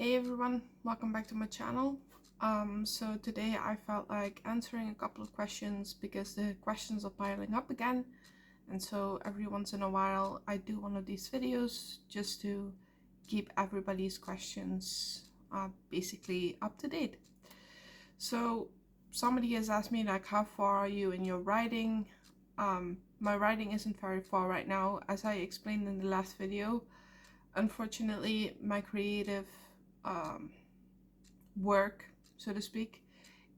Hey everyone, welcome back to my channel. So today I felt like answering a couple of questions because the questions are piling up again, and so every once in a while I do one of these videos just to keep everybody's questions basically up to date. So somebody has asked me like, how far are you in your writing? My writing isn't very far right now. As I explained in the last video, unfortunately my creative work, so to speak,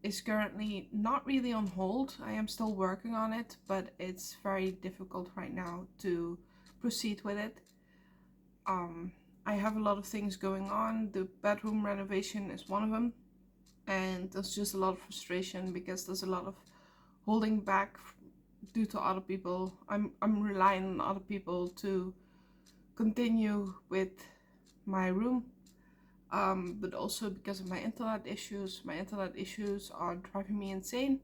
is currently not really on hold. I am still working on it, but it's very difficult right now to proceed with it. I have a lot of things going on. The bedroom renovation is one of them, and there's just a lot of frustration because there's a lot of holding back due to other people. I'm relying on other people to continue with my room. But also because of my internet issues. My internet issues are driving me insane.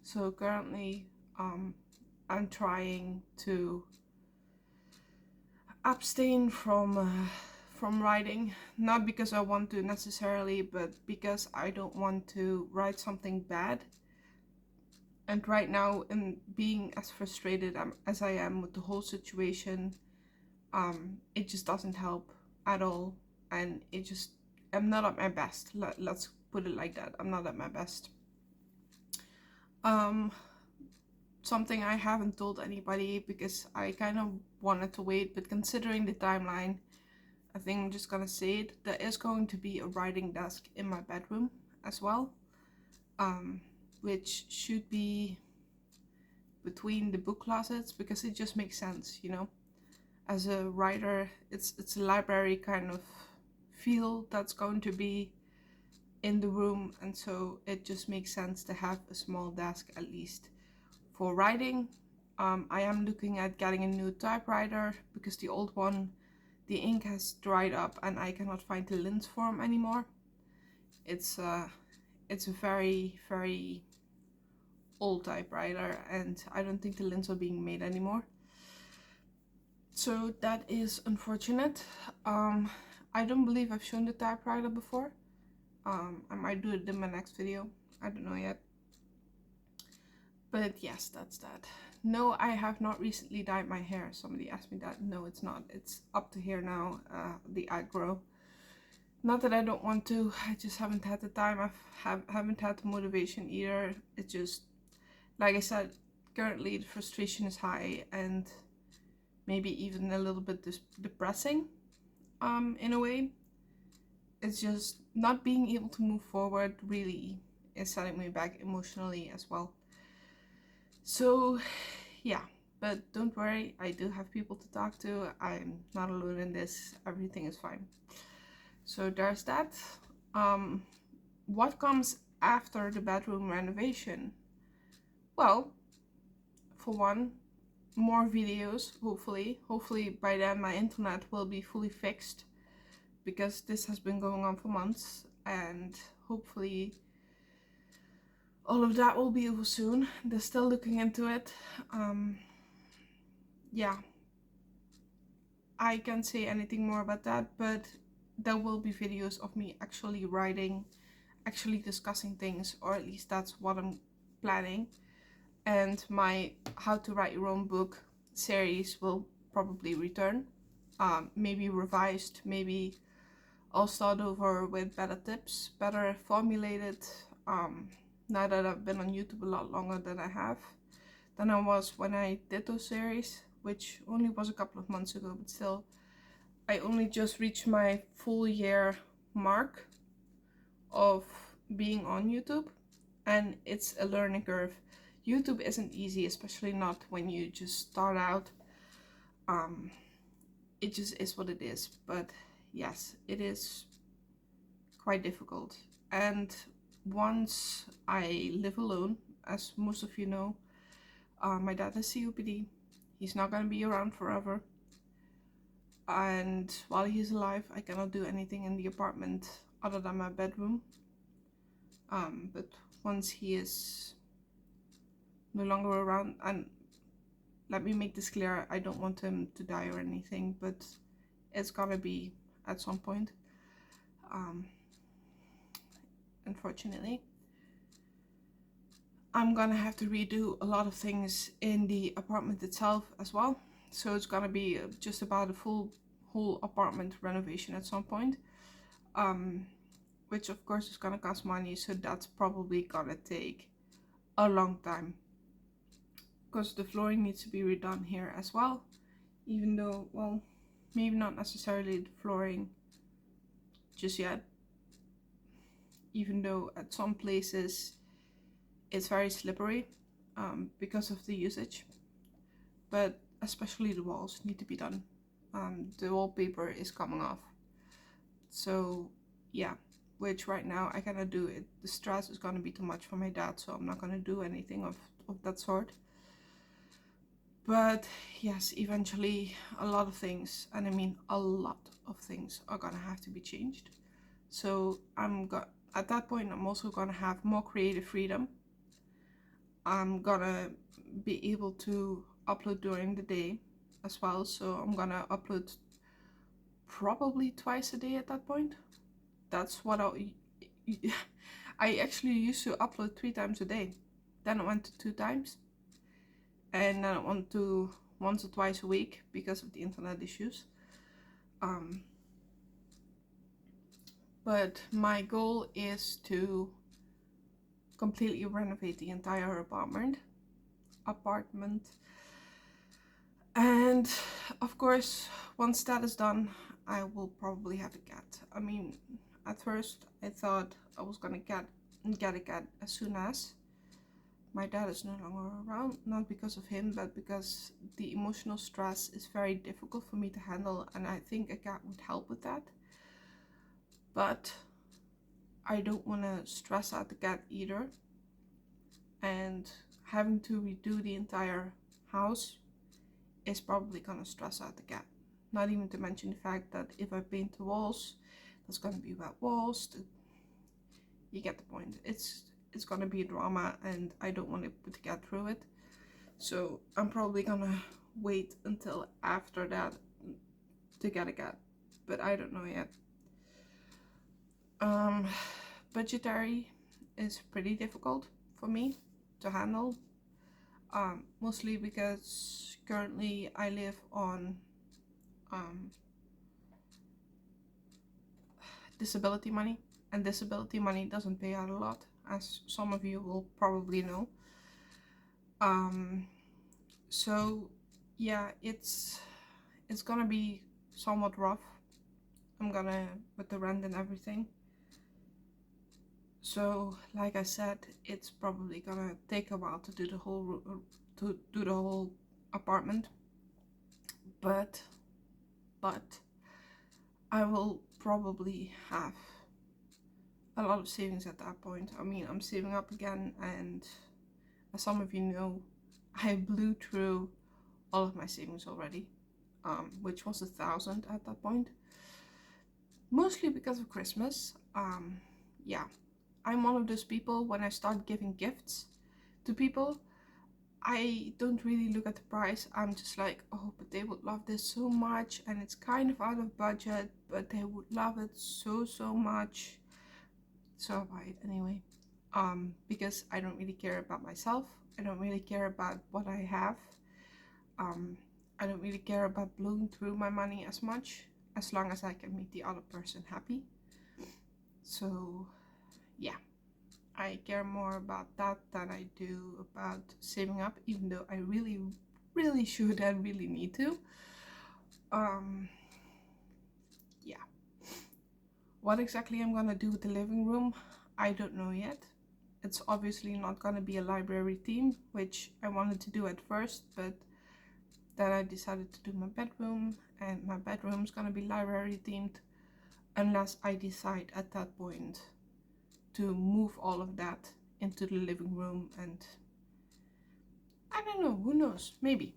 So currently, I'm trying to abstain from writing, not because I want to necessarily, but because I don't want to write something bad. And right now, in being as frustrated as I am with the whole situation, it just doesn't help at all, and I'm not at my best. Let's put it like that. I'm not at my best. Something I haven't told anybody because I kind of wanted to wait, but considering the timeline, I think I'm just gonna say it. There is going to be a writing desk in my bedroom as well, which should be between the book closets because it just makes sense, you know. As a writer, it's a library kind of feel that's going to be in the room, and so it just makes sense to have a small desk at least for writing. I am looking at getting a new typewriter because the old one, the ink has dried up and I cannot find the lens form anymore. It's a very, very old typewriter and I don't think the lens are being made anymore. So that is unfortunate. I don't believe I've shown the typewriter before. I might do it in my next video. I don't know yet. But yes, that's that. No, I have not recently dyed my hair. Somebody asked me that. No, it's not. It's up to here now, the aggro. Not that I don't want to, I just haven't had the time. I haven't had the motivation either. It's just, like I said, currently the frustration is high and maybe even a little bit depressing in a way. It's just not being able to move forward really is setting me back emotionally as well. So yeah, but don't worry, I do have people to talk to. I'm not alone in this. Everything is fine. So there's that. What comes after the bedroom renovation? Well, for one, more videos, hopefully. Hopefully by then my internet will be fully fixed because this has been going on for months, and hopefully all of that will be over soon. They're still looking into it. Yeah, I can't say anything more about that, but there will be videos of me actually writing, actually discussing things, or at least that's what I'm planning. And my How to Write Your Own Book series will probably return. Maybe revised, maybe I'll start over with better tips, better formulated. Now that I've been on YouTube a lot longer than I was when I did those series, which only was a couple of months ago, but still, I only just reached my full year mark of being on YouTube, and it's a learning curve. YouTube isn't easy, especially not when you just start out. It just is what it is, but yes, it is quite difficult. And once I live alone, as most of you know, my dad has COPD. He's not going to be around forever. And while he's alive, I cannot do anything in the apartment other than my bedroom. But once he is no longer around, and let me make this clear, I don't want him to die or anything, but it's gonna be at some point. Unfortunately, I'm gonna have to redo a lot of things in the apartment itself as well. So it's gonna be just about a whole apartment renovation at some point, which of course is gonna cost money. So that's probably gonna take a long time, because the flooring needs to be redone here as well. Even though, well, maybe not necessarily the flooring just yet. Even though at some places it's very slippery because of the usage, but especially the walls need to be done. The wallpaper is coming off, so yeah, which right now I cannot do it. The stress is gonna be too much for my dad, so I'm not gonna do anything of that sort. But yes, eventually a lot of things, and I mean a lot of things, are gonna have to be changed. So at that point I'm also gonna have more creative freedom. I'm gonna be able to upload during the day as well, so I'm gonna upload probably twice a day at that point. That's what I actually used to upload 3 times a day. Then I went to 2 times, and then I went to once or twice a week because of the internet issues. But my goal is to completely renovate the entire apartment. And of course, once that is done, I will probably have a cat. I mean, at first I thought I was gonna get a cat as soon as my dad is no longer around. Not because of him, but because the emotional stress is very difficult for me to handle, and I think a cat would help with that. But I don't want to stress out the cat either, and having to redo the entire house is probably gonna stress out the cat. Not even to mention the fact that if I paint the walls, there's gonna be wet walls. You get the point. It's gonna be a drama, and I don't want to put the cat through it. So I'm probably gonna wait until after that to get a cat, but I don't know yet. Budgetary is pretty difficult for me to handle. Mostly because currently I live on disability money, and disability money doesn't pay out a lot, as some of you will probably know. So yeah, it's gonna be somewhat rough. With the rent and everything. So like I said, it's probably gonna take a while to do the whole apartment, but I will probably have a lot of savings at that point. I mean, I'm saving up again, and as some of you know, I blew through all of my savings already, which was 1,000 at that point, mostly because of Christmas. Yeah, I'm one of those people, when I start giving gifts to people, I don't really look at the price. I'm just like, oh, but they would love this so much, and it's kind of out of budget, but they would love it so much. So I buy it anyway. Because I don't really care about myself. I don't really care about what I have. I don't really care about blowing through my money as much, as long as I can make the other person happy. So yeah, I care more about that than I do about saving up, even though I really should and really need to. Yeah. What exactly I'm gonna do with the living room, I don't know yet. It's obviously not gonna be a library theme, which I wanted to do at first, but then I decided to do my bedroom, and my bedroom's gonna be library themed, unless I decide at that point to move all of that into the living room, and I don't know, who knows, maybe.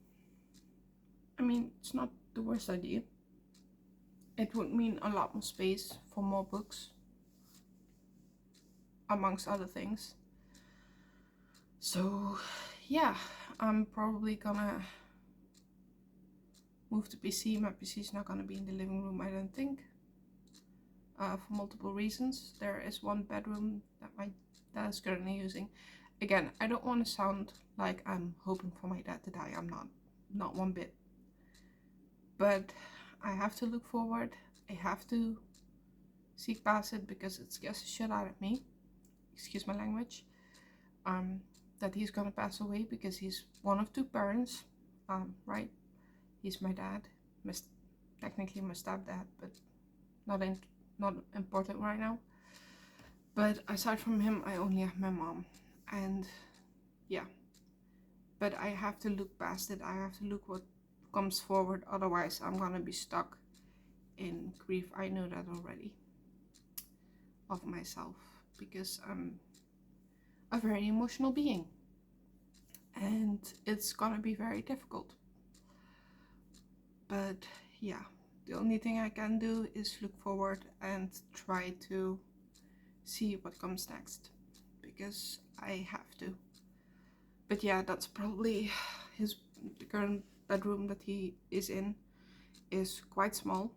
I mean, it's not the worst idea. It would mean a lot more space for more books, amongst other things. So yeah, I'm probably gonna move the PC. My PC is not gonna be in the living room, I don't think. for multiple reasons. There is one bedroom that my dad is currently using. Again, I don't want to sound like I'm hoping for my dad to die. I'm not one bit. But I have to look forward. I have to seek past it because it scares the shit out of me. Excuse my language. That he's gonna pass away because he's one of two parents. Right? He's my dad. Technically my stepdad, but not important right now. But aside from him, I only have my mom, and yeah. But I have to look past it. I have to look what comes forward. Otherwise, I'm gonna be stuck in grief. I know that already of myself because I'm a very emotional being, and it's gonna be very difficult. But yeah, the only thing I can do is look forward and try to see what comes next because I have to. But yeah, that's probably the current bedroom that he is in is quite small.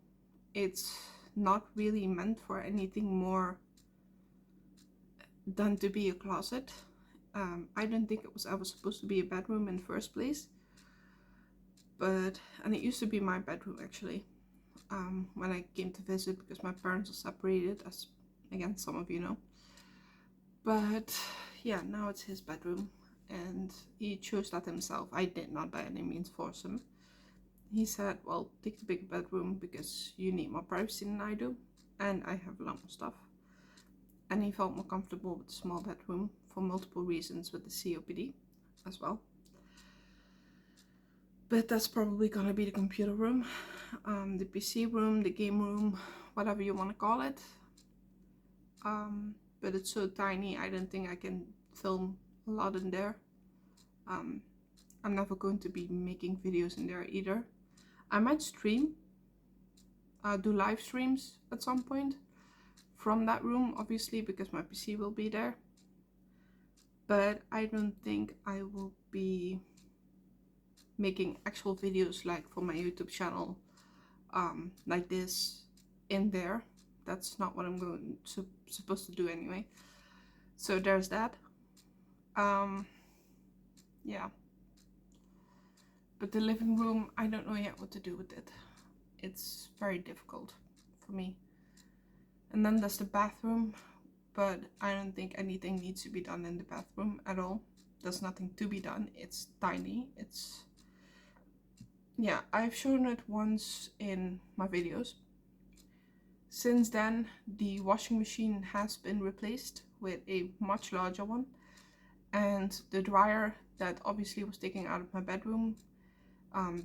It's not really meant for anything more than to be a closet. I don't think it was ever supposed to be a bedroom in the first place. And it used to be my bedroom actually, when I came to visit because my parents are separated, as again some of you know. But yeah, now it's his bedroom and he chose that himself. I did not by any means force him. He said, well, take the big bedroom because you need more privacy than I do and I have a lot more stuff. And he felt more comfortable with the small bedroom for multiple reasons with the COPD as well. But that's probably gonna be the computer room, the PC room, the game room, whatever you want to call it. But it's so tiny, I don't think I can film a lot in there. I'm never going to be making videos in there either. I might stream, do live streams at some point from that room, obviously, because my PC will be there. But I don't think I will be making actual videos like for my YouTube channel, like this in there. That's not what I'm supposed to do anyway. So there's that. Yeah. But the living room, I don't know yet what to do with it. It's very difficult for me. And then there's the bathroom, but I don't think anything needs to be done in the bathroom at all. There's nothing to be done. It's tiny. Yeah, I've shown it once in my videos. Since then, the washing machine has been replaced with a much larger one, and the dryer that obviously was taken out of my bedroom,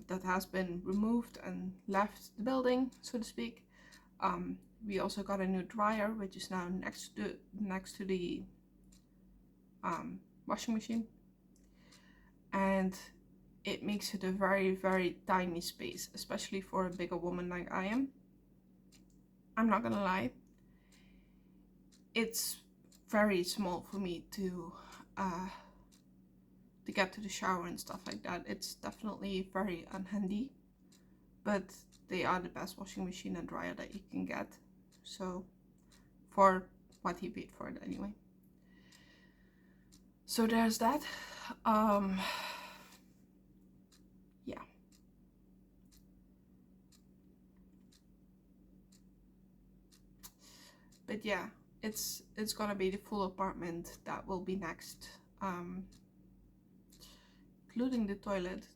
that has been removed and left the building, so to speak. We also got a new dryer, which is now next to the washing machine, and it makes it a very, very tiny space, especially for a bigger woman like I am. I'm not gonna lie, it's very small for me to get to the shower and stuff like that. It's definitely very unhandy, but they are the best washing machine and dryer that you can get. So for what he paid for it anyway. So there's that. Yeah. But yeah, it's gonna be the full apartment that will be next, including the toilet.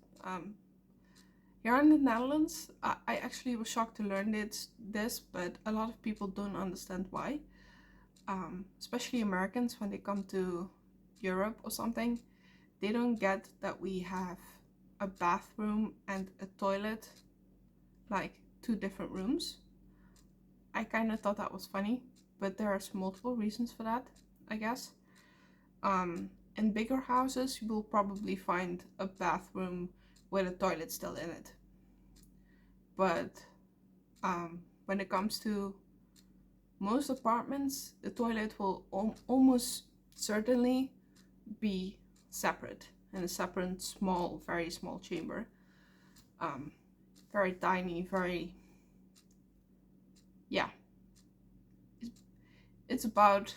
Here in the Netherlands, I actually was shocked to learn this, but a lot of people don't understand why. Especially Americans, when they come to Europe or something, they don't get that we have a bathroom and a toilet, like 2 different rooms. I kind of thought that was funny, but there's multiple reasons for that, I guess. In bigger houses, you will probably find a bathroom with a toilet still in it. But when it comes to most apartments, the toilet will almost certainly be separate in a separate small, very small chamber. Very tiny, yeah. it's about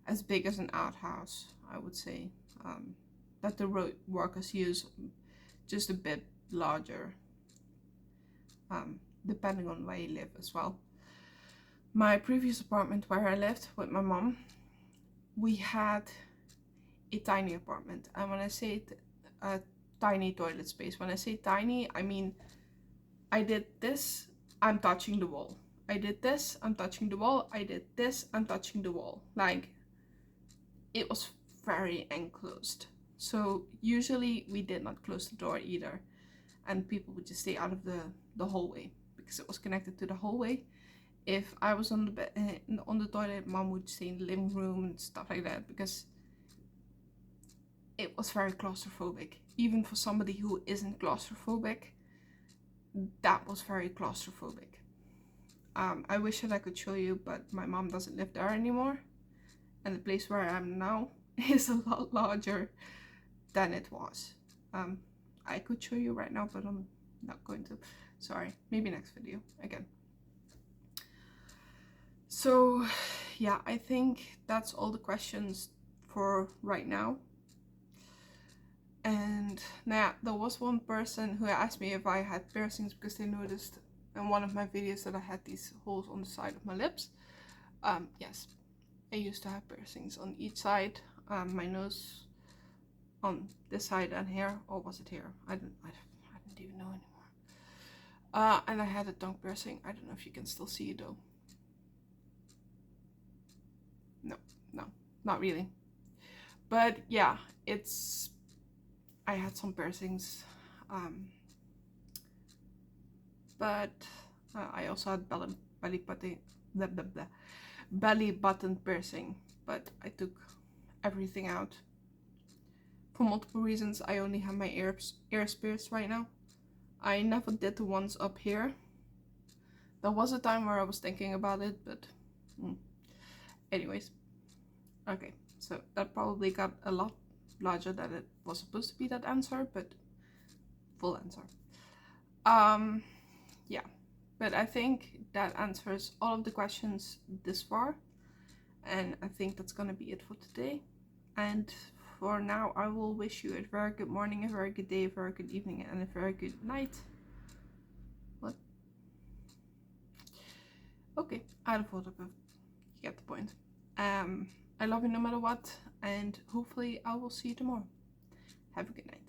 as big as an outhouse, I would say, that the road workers use, just a bit larger, depending on where you live as well. My previous apartment where I lived with my mom, we had a tiny apartment, and when I say a tiny toilet space, when I say tiny, I mean I did this, I'm touching the wall. I did this, I'm touching the wall. I did this, I'm touching the wall. Like, it was very enclosed. So usually we did not close the door either, and people would just stay out of the hallway because it was connected to the hallway. If I was on the bed, on the toilet, mom would stay in the living room and stuff like that, because it was very claustrophobic. Even for somebody who isn't claustrophobic, that was very claustrophobic. I wish that I could show you, but my mom doesn't live there anymore, and the place where I am now is a lot larger than it was. I could show you right now, but I'm not going to. Sorry, maybe next video again. So yeah, I think that's all the questions for right now. And now there was one person who asked me if I had piercings because they noticed in one of my videos that I had these holes on the side of my lips. Yes, I used to have piercings on each side, my nose on this side and here, or was it here? I didn't even know anymore. And I had a tongue piercing. I don't know if you can still see it though. No, not really. But yeah, I had some piercings, but I also had belly button piercing, but I took everything out for multiple reasons. I only have my ears pierced right now. I never did the ones up here. There was a time where I was thinking about it, but anyways. Okay, so that probably got a lot larger than it was supposed to be, that answer, but full answer. Yeah, but I think that answers all of the questions this far, and I think that's gonna be it for today. And for now, I will wish you a very good morning, a very good day, a very good evening, and a very good night. What? Okay, I don't thought of it. You get the point. I love you no matter what, and hopefully I will see you tomorrow. Have a good night.